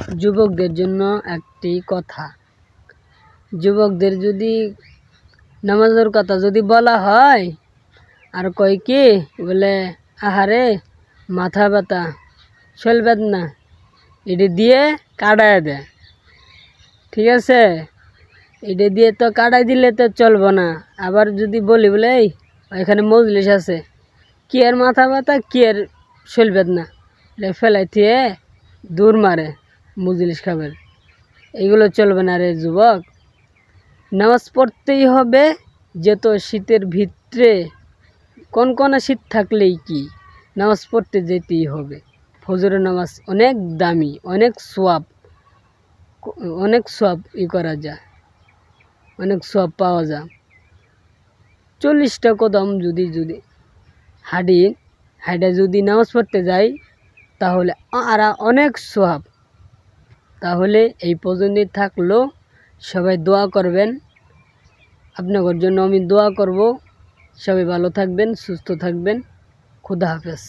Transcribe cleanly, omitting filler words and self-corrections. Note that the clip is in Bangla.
যুবকদের জন্য একটি কথা। যুবকদের যদি নামাজের কথা যদি বলা হয় আর কয় কি বলে, আহারে মাথা ব্যথা, শরীর বেদনা, এটি দিয়ে কাটায় দেয়। ঠিক আছে, এটা দিয়ে তো কাটাই দিলে তো চলবো না। আবার যদি বলি বলে এই এখানে মজলিস আছে, কি আর মাথা ব্যথা, কি আর শরীর বেদনা, এটা ফেলাই দিয়ে দূর মারে মজলিস খাবের, এইগুলো চলবে না রে যুবক। নামাজ পড়তেই হবে, যেত শীতের ভিতরে কনকনা শীত থাকলেই কি নামাজ পড়তে যেতেই হবে। ফজরের নামাজ অনেক দামি, অনেক সোয়াব করা যায়, অনেক সোয়াব পাওয়া যায়। 40টা কদম যদি হাইডা যদি নামাজ পড়তে যাই তাহলে আর অনেক সোয়াব। তাহলে এই পর্যন্তই থাকলো, সবাই দোয়া করবেন, আপনাদের জন্য আমি দোয়া করব। সবাই ভালো থাকবেন, সুস্থ থাকবেন। খুদা হাফেজ।